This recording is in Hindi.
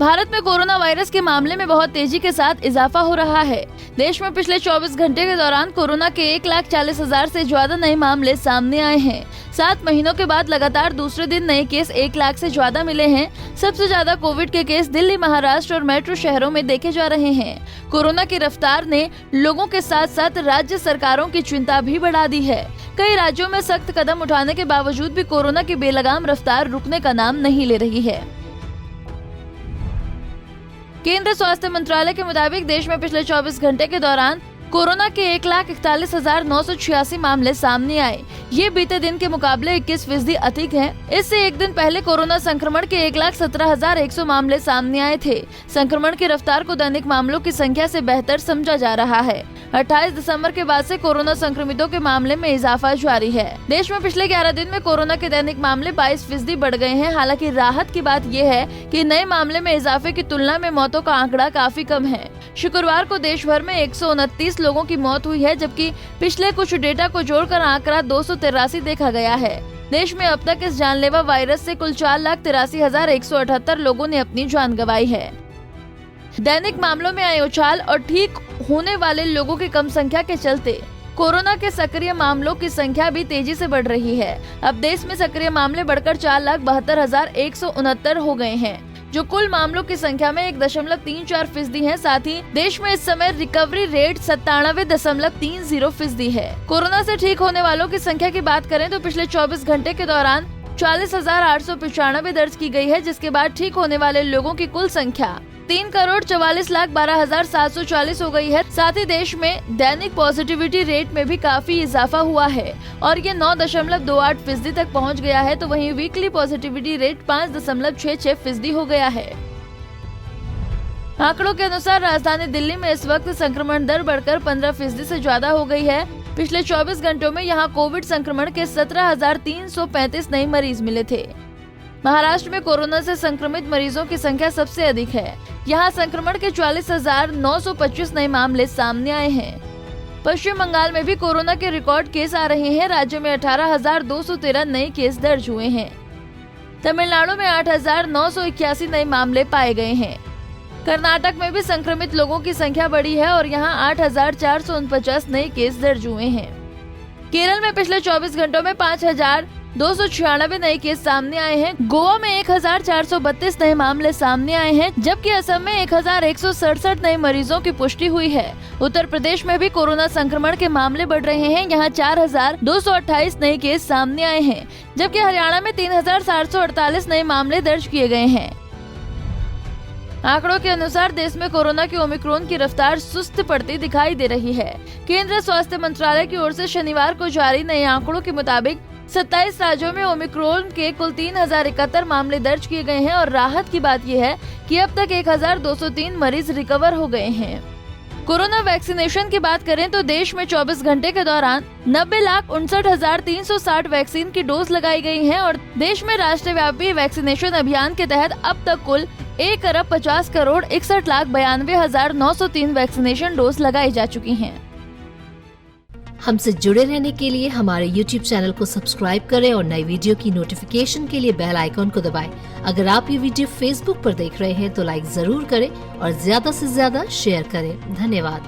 भारत में कोरोना वायरस के मामले में बहुत तेजी के साथ इजाफा हो रहा है। देश में पिछले 24 घंटे के दौरान कोरोना के 1,40,000 से ज्यादा नए मामले सामने आए हैं। 7 महीनों के बाद लगातार दूसरे दिन नए केस 1 लाख से ज्यादा मिले हैं। सबसे ज्यादा कोविड के केस दिल्ली, महाराष्ट्र और मेट्रो शहरों में देखे जा रहे हैं। कोरोना की रफ्तार ने लोगों के साथ साथ राज्य सरकारों की चिंता भी बढ़ा दी है। कई राज्यों में सख्त कदम उठाने के बावजूद भी कोरोना की बेलगाम रफ्तार रुकने का नाम नहीं ले रही है। केंद्रीय स्वास्थ्य मंत्रालय के मुताबिक देश में पिछले 24 घंटे के दौरान कोरोना के 1,41,986 मामले सामने आए। ये बीते दिन के मुकाबले 21% अधिक है। इससे एक दिन पहले कोरोना संक्रमण के 1,17,100 मामले सामने आए थे। संक्रमण की रफ्तार को दैनिक मामलों की संख्या से बेहतर समझा जा रहा है। 28 दिसंबर के बाद से कोरोना संक्रमितों के मामले में इजाफा जारी है। देश में पिछले 11 दिन में कोरोना के दैनिक मामले 22% बढ़ गए हैं। हालांकि राहत की बात यह है कि नए मामले में इजाफे की तुलना में मौतों का आंकड़ा काफी कम है। शुक्रवार को देश भर में 129 लोगों की मौत हुई है, जबकि पिछले कुछ डेटा को जोड़कर आंकड़ा 283 देखा गया है। देश में अब तक इस जानलेवा वायरस से कुल 4,83,178 लोगों ने अपनी जान गंवाई है। दैनिक मामलों में आए उछाल और ठीक होने वाले लोगों की कम संख्या के चलते कोरोना के सक्रिय मामलों की संख्या भी तेजी से बढ़ रही है। अब देश में सक्रिय मामले बढ़कर 4,72,169 हो गए हैं, जो कुल मामलों की संख्या में 1.34% है। साथ ही देश में इस समय रिकवरी रेट 97.30% है। कोरोना से ठीक होने वालों की संख्या की बात करें तो पिछले 24 घंटे के दौरान 40,895 दर्ज की गई है, जिसके बाद ठीक होने वाले लोगों की कुल संख्या 3,44,12,740 हो गई है। साथ ही देश में दैनिक पॉजिटिविटी रेट में भी काफी इजाफा हुआ है और ये 9.28% तक पहुंच गया है। तो वहीं वीकली पॉजिटिविटी रेट 5.66% हो गया है। आंकड़ों के अनुसार राजधानी दिल्ली में इस वक्त संक्रमण दर बढ़कर 15% से ज्यादा हो गई है। पिछले 24 घंटों में यहाँ कोविड संक्रमण के 17,335 नए मरीज मिले थे। महाराष्ट्र में कोरोना से संक्रमित मरीजों की संख्या सबसे अधिक है। यहाँ संक्रमण के 44,925 नए मामले सामने आए हैं। पश्चिम बंगाल में भी कोरोना के रिकॉर्ड केस आ रहे हैं। राज्य में 18,213 नए केस दर्ज हुए हैं। तमिलनाडु में 8,981 नए मामले पाए गए हैं। कर्नाटक में भी संक्रमित लोगों की संख्या बढ़ी है और यहाँ 8,449 नए केस दर्ज हुए हैं। केरल में पिछले 24 घंटों में 5,296 नए केस सामने आए हैं। गोवा में 1,432 नए मामले सामने आए हैं, जबकि असम में 1,167 नए मरीजों की पुष्टि हुई है। उत्तर प्रदेश में भी कोरोना संक्रमण के मामले बढ़ रहे हैं। यहाँ 4,228 नए केस सामने आए हैं, जबकि हरियाणा में 3,748 नए मामले दर्ज किए गए हैं। आंकड़ों के अनुसार देश में कोरोना की ओमिक्रॉन की रफ्तार सुस्त पड़ती दिखाई दे रही है। केंद्रीय स्वास्थ्य मंत्रालय की ओर से शनिवार को जारी नए आंकड़ों के मुताबिक 27 राज्यों में ओमिक्रॉन के कुल 3,071 मामले दर्ज किए गए हैं और राहत की बात यह है कि अब तक 1,203 मरीज रिकवर हो गए हैं। कोरोना वैक्सीनेशन की बात करें तो देश में 24 घंटे के दौरान 90,59,360 वैक्सीन की डोज लगाई गई हैं और देश में राष्ट्रव्यापी वैक्सीनेशन अभियान के तहत अब तक कुल 1,50,61,92,903 वैक्सीनेशन डोज लगाई जा चुकी हैं। हमसे जुड़े रहने के लिए हमारे YouTube चैनल को सब्सक्राइब करें और नई वीडियो की नोटिफिकेशन के लिए बेल आइकॉन को दबाएं। अगर आप ये वीडियो Facebook पर देख रहे हैं तो लाइक जरूर करें और ज्यादा से ज्यादा शेयर करें। धन्यवाद।